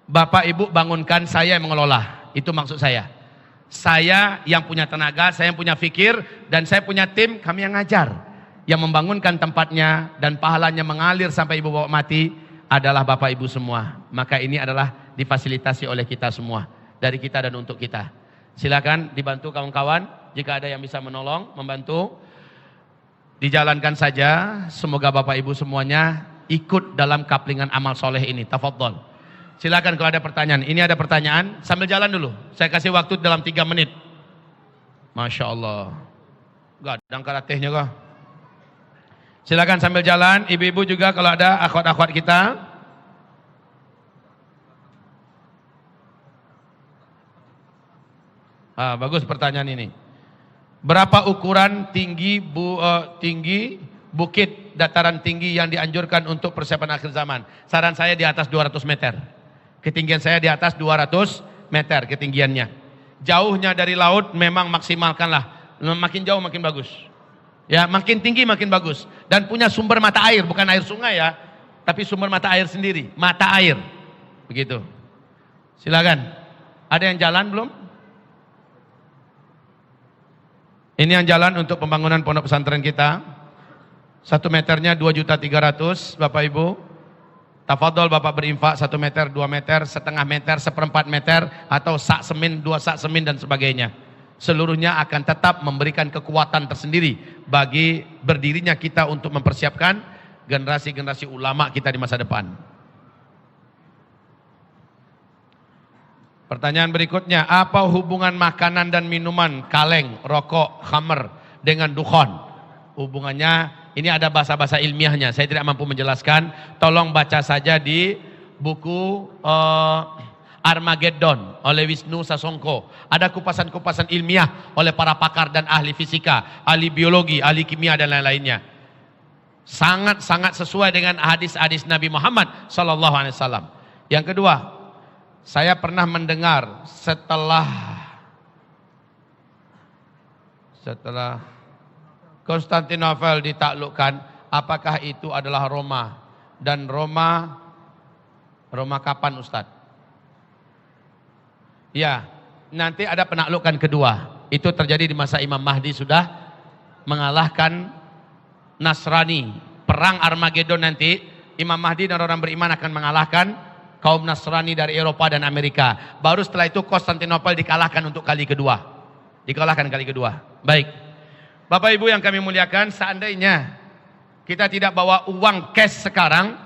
Bapak Ibu bangunkan, saya yang mengelola. Itu maksud saya. Saya yang punya tenaga, saya yang punya fikir, dan saya punya tim, kami yang ngajar. Yang membangunkan tempatnya dan pahalanya mengalir sampai ibu bapak mati adalah Bapak Ibu semua. Maka ini adalah difasilitasi oleh kita semua. Dari kita dan untuk kita. Silakan dibantu kawan-kawan. Jika ada yang bisa menolong, membantu. Dijalankan saja. Semoga Bapak Ibu semuanya ikut dalam kaplingan amal soleh ini. Tafadhol. Silakan kalau ada pertanyaan. Ini ada pertanyaan, sambil jalan dulu. Saya kasih waktu dalam 3 menit. Masya Allah. Gadang karatehnya kok. Silakan sambil jalan. Ibu-ibu juga kalau ada akhwat-akhwat kita. Bagus pertanyaan ini. Berapa ukuran tinggi bukit dataran tinggi yang dianjurkan untuk persiapan akhir zaman? Saran saya di atas 200 meter. Ketinggian saya di atas 200 meter ketinggiannya. Jauhnya dari laut memang maksimalkanlah. Makin jauh makin bagus. Ya, makin tinggi makin bagus. Dan punya sumber mata air, bukan air sungai ya. Tapi sumber mata air sendiri. Mata air. Begitu. Silakan. Ada yang jalan belum? Ini yang jalan untuk pembangunan pondok pesantren kita. 1 meternya 2.300.000 Bapak Ibu. Tafadhol Bapak berinfak 1 meter, 2 meter, setengah meter, 1/4 meter, atau sak semin, 2 sak semin dan sebagainya. Seluruhnya akan tetap memberikan kekuatan tersendiri bagi berdirinya kita untuk mempersiapkan generasi-generasi ulama kita di masa depan. Pertanyaan berikutnya, apa hubungan makanan dan minuman, kaleng, rokok, khamr dengan dukhon? Hubungannya, ini ada bahasa-bahasa ilmiahnya, saya tidak mampu menjelaskan. Tolong baca saja di buku Armageddon oleh Wisnu Sasongko. Ada kupasan-kupasan ilmiah oleh para pakar dan ahli fisika, ahli biologi, ahli kimia dan lain-lainnya. Sangat-sangat sesuai dengan hadis-hadis Nabi Muhammad SAW. Yang kedua, saya pernah mendengar setelah Setelah Konstantinopel ditaklukkan, apakah itu adalah Roma? Dan Roma kapan Ustadz? Ya, nanti ada penaklukan kedua. Itu terjadi di masa Imam Mahdi, sudah mengalahkan Nasrani. Perang Armageddon nanti, Imam Mahdi dan orang beriman akan mengalahkan kaum Nasrani dari Eropa dan Amerika. Baru setelah itu Konstantinopel dikalahkan untuk kali kedua. Dikalahkan kali kedua. Baik. Bapak Ibu yang kami muliakan, seandainya kita tidak bawa uang cash sekarang,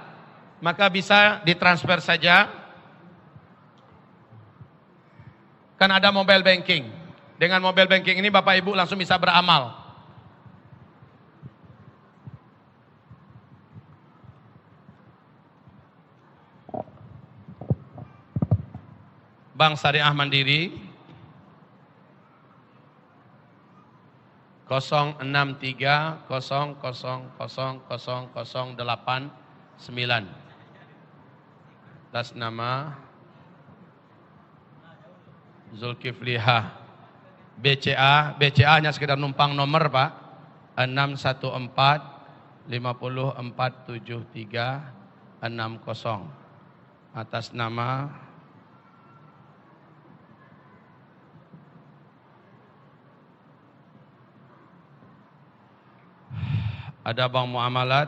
maka bisa ditransfer saja. Kan ada mobile banking. Dengan mobile banking ini Bapak Ibu langsung bisa beramal. Bank Syariah Mandiri 063000008 atas nama Zulkifliha. BCA hanya sekedar numpang nomor Pak, 614-5047360 atas nama ada Bank Muamalat.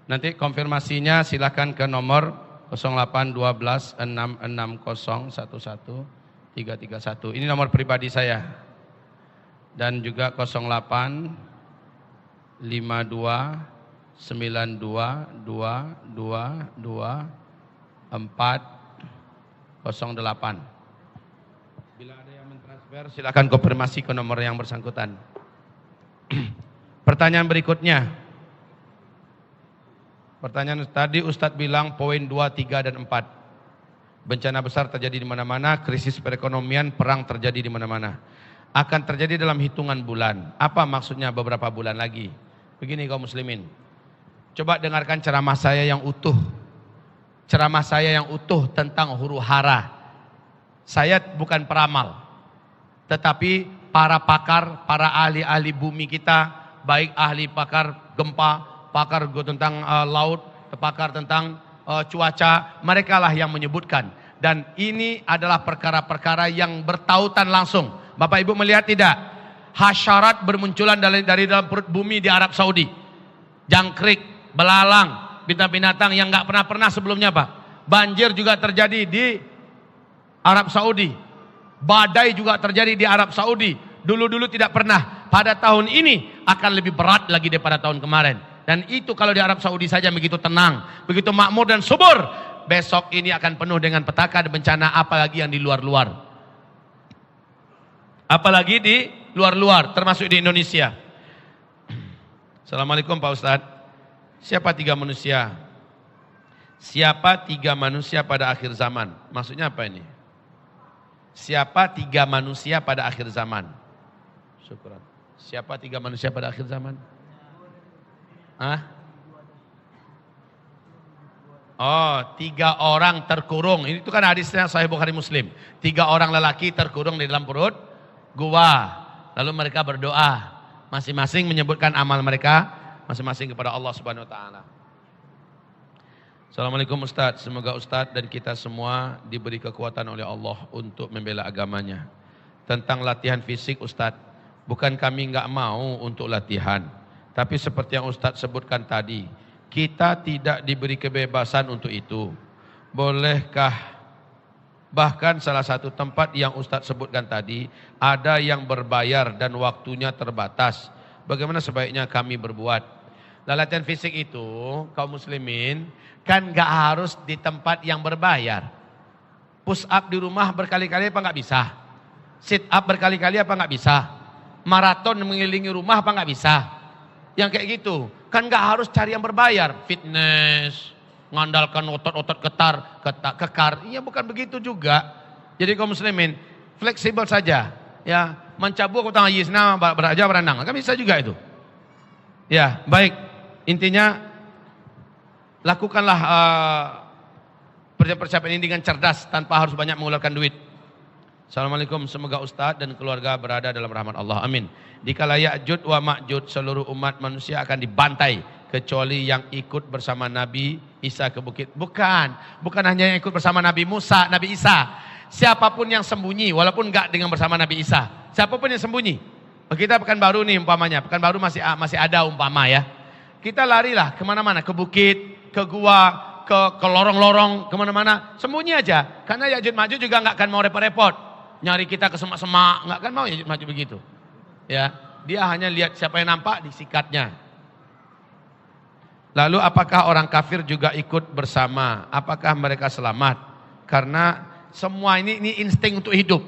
Nanti konfirmasinya silakan ke nomor 081266011331. Ini nomor pribadi saya. Dan juga 085292222408. Bila ada yang mentransfer silakan konfirmasi ke nomor yang bersangkutan. Pertanyaan berikutnya. Pertanyaan tadi Ustadz bilang poin 2, 3 dan 4. Bencana besar terjadi di mana-mana, krisis perekonomian, perang terjadi di mana-mana. Akan terjadi dalam hitungan bulan. Apa maksudnya beberapa bulan lagi? Begini kaum muslimin. Coba dengarkan ceramah saya yang utuh. Ceramah saya yang utuh tentang huru-hara. Saya bukan peramal. Tetapi para pakar, para ahli-ahli bumi kita, baik ahli pakar gempa, pakar tentang laut, pakar tentang cuaca, mereka lah yang menyebutkan. Dan ini adalah perkara-perkara yang bertautan langsung. Bapak Ibu melihat tidak? Hasyarat bermunculan dari dalam perut bumi di Arab Saudi. Jangkrik, belalang, binatang-binatang yang nggak pernah sebelumnya Pak. Banjir juga terjadi di Arab Saudi. Badai juga terjadi di Arab Saudi. Dulu-dulu tidak pernah. Pada tahun ini akan lebih berat lagi daripada tahun kemarin. Dan itu kalau di Arab Saudi saja begitu tenang, begitu makmur dan subur. Besok ini akan penuh dengan petaka dan bencana, apalagi yang di luar-luar. Apalagi di luar-luar, termasuk di Indonesia. Assalamualaikum Pak Ustadz. Siapa 3 manusia? Siapa 3 manusia pada akhir zaman? Maksudnya apa ini? Siapa 3 manusia pada akhir zaman? Syukuran. Siapa 3 manusia pada akhir zaman? Oh, 3 orang terkurung. Ini itu kan hadisnya Sahih Bukhari Muslim. 3 orang lelaki terkurung di dalam perut gua. Lalu mereka berdoa. Masing-masing menyebutkan amal mereka masing-masing kepada Allah Subhanahu wa taala. Assalamualaikum Ustadz. Semoga Ustadz dan kita semua diberi kekuatan oleh Allah untuk membela agamanya. Tentang latihan fisik Ustadz, bukan kami nggak mau untuk latihan. Tapi seperti yang Ustadz sebutkan tadi, kita tidak diberi kebebasan untuk itu. Bolehkah? Bahkan salah satu tempat yang Ustadz sebutkan tadi, ada yang berbayar dan waktunya terbatas. Bagaimana sebaiknya kami berbuat? Nah, latihan fisik itu, kaum muslimin, kan gak harus di tempat yang berbayar. Push up di rumah berkali-kali apa gak bisa? Sit up berkali-kali apa gak bisa? Maraton mengelilingi rumah apa gak bisa? Yang kayak gitu, kan gak harus cari yang berbayar. Fitness, ngandalkan otot-otot kekar. Iya bukan begitu juga. Jadi kaum muslimin, fleksibel saja. Ya, mencabuk utang yisna beraja berenang. Kan bisa juga itu. Ya, baik. Intinya, lakukanlah persiapan ini dengan cerdas tanpa harus banyak mengeluarkan duit. Assalamualaikum, semoga Ustadz dan keluarga berada dalam rahmat Allah. Amin. Dikala Ya'jud wa Ma'jud, seluruh umat manusia akan dibantai kecuali yang ikut bersama Nabi Isa ke bukit. Bukan hanya yang ikut bersama Nabi Musa, Nabi Isa. Siapapun yang sembunyi, walaupun enggak dengan bersama Nabi Isa. Siapapun yang sembunyi. Kita Pekanbaru nih umpamanya, Pekanbaru masih ada umpama ya. Kita larilah kemana-mana, ke bukit, ke gua, ke lorong-lorong, kemana-mana. Sembunyi aja, karena Ya'jud Ma'jud juga enggak akan mau repot-repot. Nyari kita ke semak-semak, enggak akan mau Ya'jud Ma'jud begitu. Ya, dia hanya lihat siapa yang nampak, disikatnya. Lalu apakah orang kafir juga ikut bersama? Apakah mereka selamat? Karena semua ini insting untuk hidup.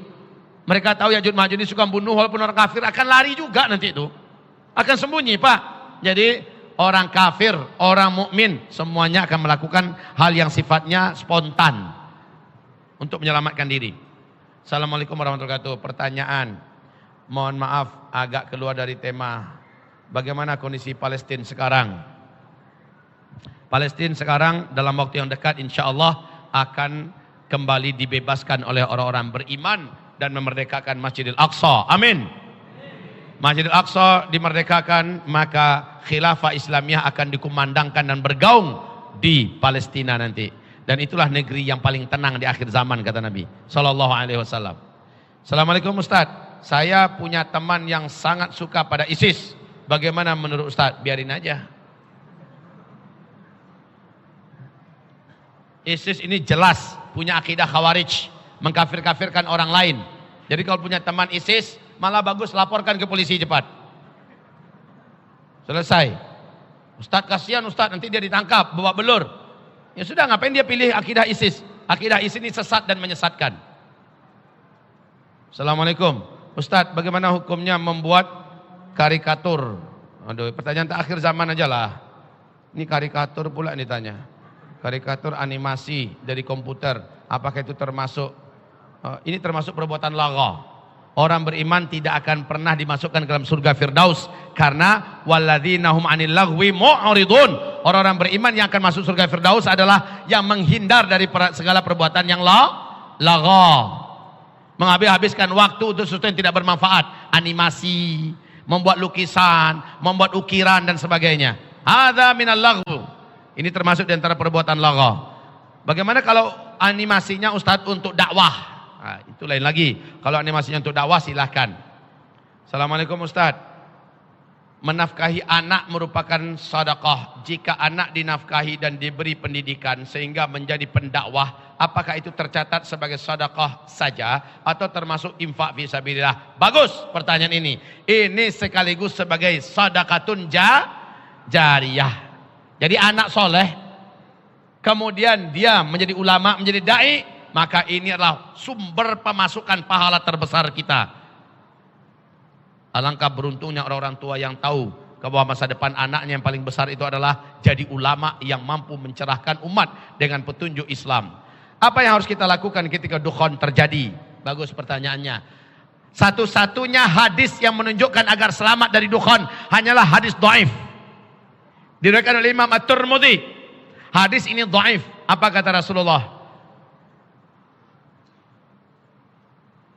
Mereka tahu Ya'jud Ma'jud ini suka bunuh, walaupun orang kafir akan lari juga nanti itu. Akan sembunyi, Pak. Jadi orang kafir, orang mukmin semuanya akan melakukan hal yang sifatnya spontan untuk menyelamatkan diri. Assalamualaikum warahmatullahi wabarakatuh. Pertanyaan, mohon maaf agak keluar dari tema. Bagaimana kondisi Palestina sekarang? Palestina sekarang dalam waktu yang dekat insya Allah akan kembali dibebaskan oleh orang-orang beriman dan memerdekakan Masjidil Aqsa. Amin. Masjidil Aqsa dimerdekakan, maka khilafah Islamiyah akan dikumandangkan dan bergaung di Palestina nanti. Dan itulah negeri yang paling tenang di akhir zaman, kata Nabi Sallallahu Alaihi Wasallam. Assalamualaikum Ustaz, saya punya teman yang sangat suka pada ISIS. Bagaimana menurut Ustaz? Biarin aja. ISIS ini jelas punya akidah khawarij, mengkafir-kafirkan orang lain. Jadi kalau punya teman ISIS, malah bagus laporkan ke polisi cepat. Selesai. Ustaz kasihan Ustaz, nanti dia ditangkap, bawa belur. Ya sudah, ngapain dia pilih akidah ISIS? Akidah ISIS ini sesat dan menyesatkan. Assalamualaikum. Ustaz, bagaimana hukumnya membuat karikatur? Aduh, pertanyaan terakhir zaman aja lah. Ini karikatur pula ditanya. Karikatur animasi dari komputer. Apakah itu termasuk? Ini termasuk perbuatan lagha. Orang beriman tidak akan pernah dimasukkan ke dalam surga Firdaus karena walladzina hum 'anil lagwi mu'ridun. Orang-orang beriman yang akan masuk surga Firdaus adalah yang menghindar dari segala perbuatan yang lagha. Menghabiskan waktu untuk sesuatu yang tidak bermanfaat, animasi, membuat lukisan, membuat ukiran dan sebagainya. Hadza minal lagwi. Ini termasuk di antara perbuatan lagha. Bagaimana kalau animasinya Ustadz untuk dakwah? Nah, itu lain lagi. Kalau animasinya untuk dakwah silahkan. Assalamualaikum Ustadz. Menafkahi anak merupakan sedekah. Jika anak dinafkahi dan diberi pendidikan sehingga menjadi pendakwah, apakah itu tercatat sebagai sedekah saja atau termasuk infak fi sabilillah? Bagus pertanyaan ini. Ini sekaligus sebagai sedekatun jariyah. Jadi anak soleh, kemudian dia menjadi ulama, menjadi dai, maka ini adalah sumber pemasukan pahala terbesar kita. Alangkah beruntungnya orang-orang tua yang tahu bahwa masa depan anaknya yang paling besar itu adalah jadi ulama yang mampu mencerahkan umat dengan petunjuk Islam. Apa yang harus kita lakukan ketika dukhon terjadi? Bagus pertanyaannya. Satu-satunya hadis yang menunjukkan agar selamat dari dukhon hanyalah hadis dhaif. Diriwayatkan oleh Imam At-Tirmidzi. Hadis ini dhaif. Apa kata Rasulullah?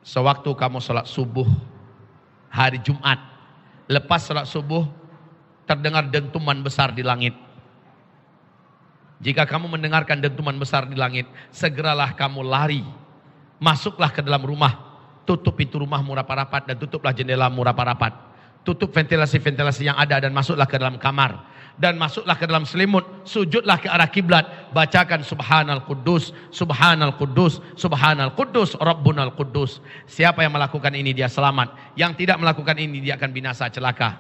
Sewaktu kamu sholat subuh hari Jumat, lepas sholat subuh terdengar dentuman besar di langit. Jika kamu mendengarkan dentuman besar di langit, segeralah kamu lari, masuklah ke dalam rumah, tutup pintu rumahmu rapat-rapat dan tutuplah jendelamu rapat-rapat, tutup ventilasi-ventilasi yang ada dan masuklah ke dalam kamar. Dan masuklah ke dalam selimut, sujudlah ke arah kiblat, bacakan subhanal quddus, subhanal quddus, subhanal quddus, rabbunal quddus. Siapa yang melakukan ini dia selamat, yang tidak melakukan ini dia akan binasa celaka.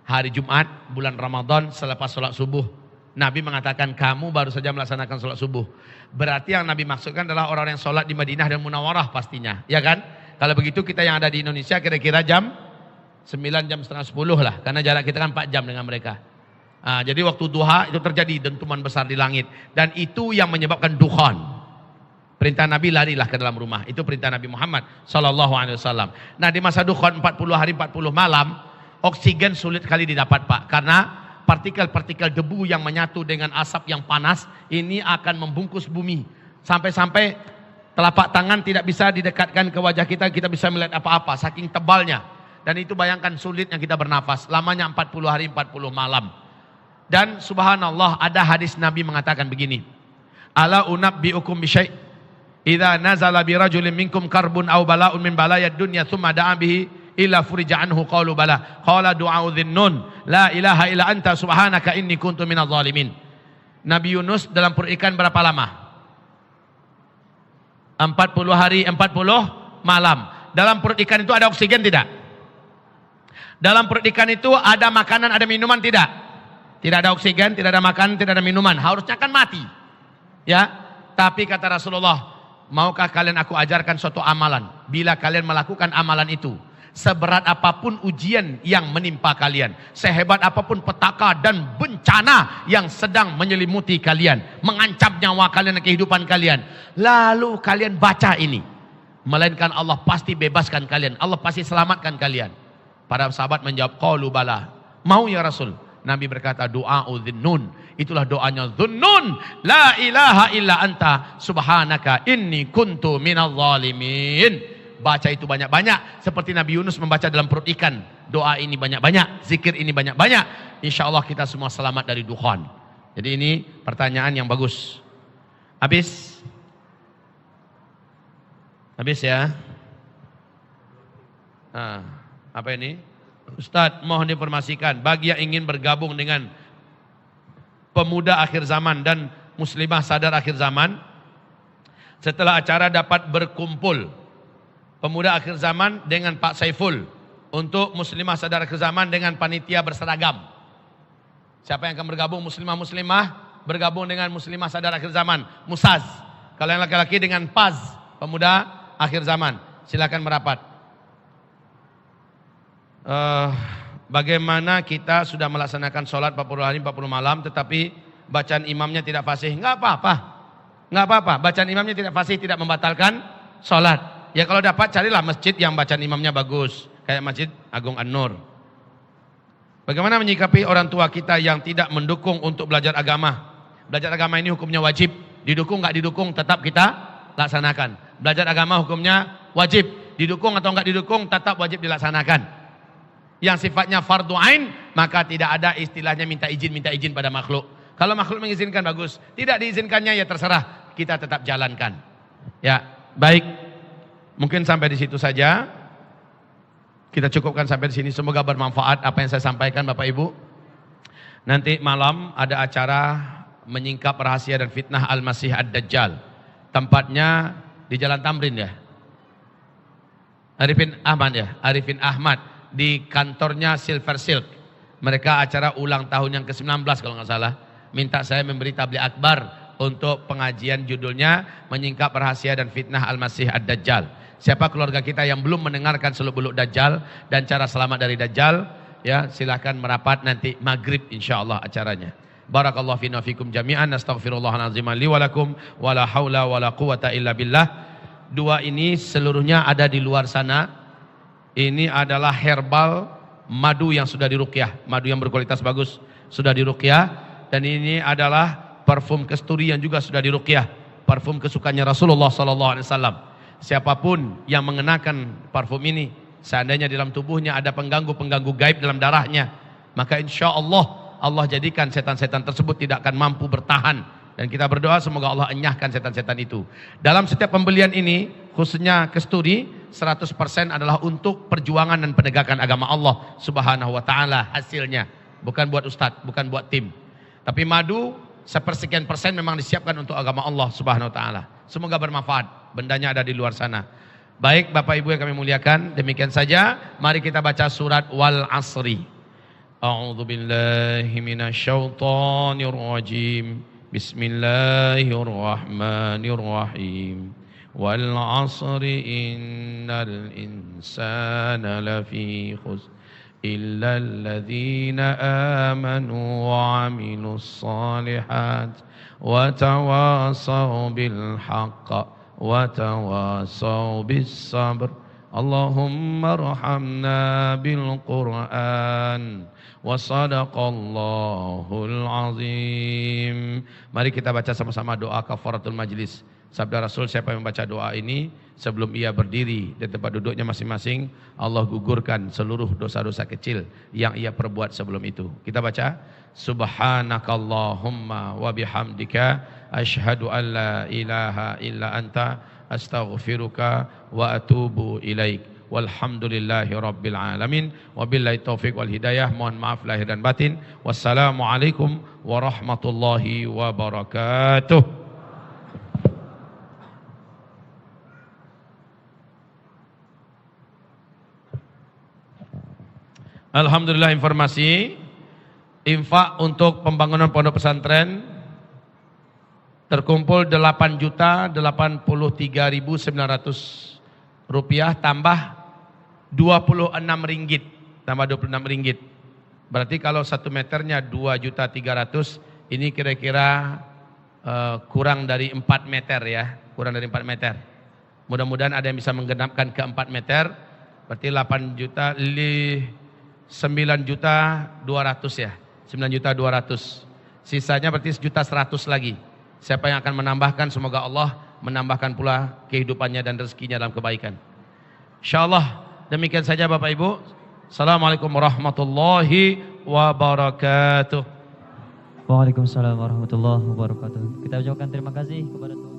Hari Jumat bulan Ramadan selepas sholat subuh, Nabi mengatakan kamu baru saja melaksanakan sholat subuh. Berarti yang Nabi maksudkan adalah orang yang sholat di Madinah dan Munawarah pastinya, ya kan? Kalau begitu kita yang ada di Indonesia kira-kira jam 9, jam setengah 10 lah, karena jarak kita kan 4 jam dengan mereka. Jadi waktu duha itu terjadi dentuman besar di langit, dan itu yang menyebabkan dukhon. Perintah Nabi, larilah ke dalam rumah. Itu perintah Nabi Muhammad Sallallahu Alaihi Wasallam. Nah, di masa dukhon 40 hari 40 malam, oksigen sulit kali didapat Pak, karena partikel-partikel debu yang menyatu dengan asap yang panas ini akan membungkus bumi sampai-sampai Telapak tangan tidak bisa didekatkan ke wajah kita, kita bisa melihat apa-apa, saking tebalnya. Dan itu bayangkan sulitnya kita bernafas, lamanya 40 hari 40 malam. Dan subhanallah, ada hadis Nabi mengatakan begini, ala unabbiukum bisyai' idza nazala bi rajulin minkum karbun aw bala'un min balayad dunya thumma da'a bihi illa furija anhu qalu bala qala du'a'u dhinnun la ilaha illa anta subhanaka inni kuntu minadh dhalimin. Nabi Yunus dalam perut ikan berapa lama? 40 hari 40 malam. Dalam perut ikan itu ada oksigen tidak? Dalam perut ikan itu ada makanan, ada minuman tidak? Tidak ada oksigen, tidak ada makanan, tidak ada minuman. Harusnya kan mati. Ya. Tapi kata Rasulullah, maukah kalian aku ajarkan suatu amalan? Bila kalian melakukan amalan itu, seberat apapun ujian yang menimpa kalian, sehebat apapun petaka dan bencana yang sedang menyelimuti kalian, mengancam nyawa kalian dan kehidupan kalian, lalu kalian baca ini, melainkan Allah pasti bebaskan kalian, Allah pasti selamatkan kalian. Para sahabat menjawab, qalu bala, mau ya Rasul. Nabi berkata, du'a'u dhinnun, itulah doanya Dhunnun, la ilaha illa anta subhanaka inni kuntu minadh dhalimin. Baca itu banyak-banyak, seperti Nabi Yunus membaca dalam perut ikan. Doa ini banyak-banyak, zikir ini banyak-banyak. Insya Allah kita semua selamat dari dukhan. Jadi ini pertanyaan yang bagus. Habis? Habis ya? Nah, apa ini? Ustadz, mohon diinformasikan bagi yang ingin bergabung dengan pemuda akhir zaman dan muslimah sadar akhir zaman, setelah acara dapat berkumpul pemuda akhir zaman dengan Pak Saiful, untuk muslimah sadar akhir zaman dengan panitia berseragam. Siapa yang akan bergabung? Muslimah bergabung dengan muslimah sadar akhir zaman, Musaz. Kalau yang laki-laki dengan Paz, pemuda akhir zaman. Silakan merapat. Bagaimana kita sudah melaksanakan sholat 40 hari 40 malam tetapi bacaan imamnya tidak fasih? Enggak apa-apa. Enggak apa-apa. Bacaan imamnya tidak fasih tidak membatalkan sholat. Ya kalau dapat carilah masjid yang bacaan imamnya bagus, kayak Masjid Agung An-Nur. Bagaimana menyikapi orang tua kita yang tidak mendukung untuk belajar agama? Belajar agama ini hukumnya wajib, didukung nggak didukung tetap kita laksanakan. Belajar agama hukumnya wajib, didukung atau nggak didukung tetap wajib dilaksanakan. Yang sifatnya fardu ain, maka tidak ada istilahnya minta izin pada makhluk. Kalau makhluk mengizinkan bagus, tidak diizinkannya ya terserah, kita tetap jalankan. Ya, baik. Mungkin sampai di situ saja. Kita cukupkan sampai di sini. Semoga bermanfaat apa yang saya sampaikan Bapak Ibu. Nanti malam ada acara menyingkap rahasia dan fitnah Al-Masih Ad-Dajjal. Tempatnya di Jalan Tamrin ya. Arifin Ahmad di kantornya Silver Silk. Mereka acara ulang tahun yang ke-19 kalau nggak salah. Minta saya memberi tabligh akbar untuk pengajian judulnya menyingkap rahasia dan fitnah Al-Masih Ad-Dajjal. Siapa keluarga kita yang belum mendengarkan seluk-beluk Dajjal dan cara selamat dari Dajjal, ya silahkan merapat nanti maghrib insyaallah acaranya. Barakallahu fina fikum jami'an, astaghfirullahalazim li wa lakum wala haula wala quwata illa billah. Dua ini seluruhnya ada di luar sana. Ini adalah herbal madu yang sudah diruqyah, madu yang berkualitas bagus sudah diruqyah, dan ini adalah parfum kasturi yang juga sudah diruqyah, parfum kesukaannya Rasulullah sallallahu alaihi wasallam. Siapapun yang mengenakan parfum ini, seandainya dalam tubuhnya ada pengganggu-pengganggu gaib dalam darahnya, maka insya Allah Allah jadikan setan-setan tersebut tidak akan mampu bertahan. Dan kita berdoa semoga Allah enyahkan setan-setan itu. Dalam setiap pembelian ini, khususnya kasturi, 100% adalah untuk perjuangan dan penegakan agama Allah subhanahu wa ta'ala hasilnya. Bukan buat ustadz, bukan buat tim. Tapi madu, sepersekian persen memang disiapkan untuk agama Allah subhanahu wa ta'ala. Semoga bermanfaat. Bendanya ada di luar sana. Baik Bapak Ibu yang kami muliakan, demikian saja. Mari kita baca surat Wal Asri. A'udzu billahi minasyaitonir rajim. Bismillahirrahmanirrahim. Wal 'asri innal insana lafi khusr illa alladhina amanu wa 'amilus shalihat wa tawasaw bil haqq wa tawasaw bis sabr. Allahumma arhamna bil Qur'an wa sadaqallahul azim. Mari kita baca sama-sama doa kafaratul majlis. Sabda Rasul, siapa yang membaca doa ini sebelum ia berdiri di tempat duduknya masing-masing, Allah gugurkan seluruh dosa-dosa kecil yang ia perbuat sebelum itu. Kita baca, Subhanakallahumma wa bihamdika asyhadu an la ilaha illa anta astaghfiruka wa atubu ilaik. Walhamdulillahi rabbil alamin. Wabillahi taufiq wal hidayah. Mohon maaf lahir dan batin. Wassalamualaikum warahmatullahi wabarakatuh. Alhamdulillah, informasi infak untuk pembangunan pondok pesantren terkumpul 8.083.900 rupiah tambah 26 ringgit, tambah 26 ringgit. Berarti kalau 1 meternya 2.300.000, ini kira-kira kurang dari 4 meter ya, kurang dari 4 meter. Mudah-mudahan ada yang bisa menggenapkan ke 4 meter. Berarti 9.200.000 ya, 9.200.000. Sisanya berarti 1.100.000 lagi. Siapa yang akan menambahkan, semoga Allah menambahkan pula kehidupannya dan rezekinya dalam kebaikan. InsyaAllah demikian saja Bapak Ibu. Assalamualaikum warahmatullahi wabarakatuh. Waalaikumsalam warahmatullahi wabarakatuh. Kita ucapkan terima kasih kepada Tuhan.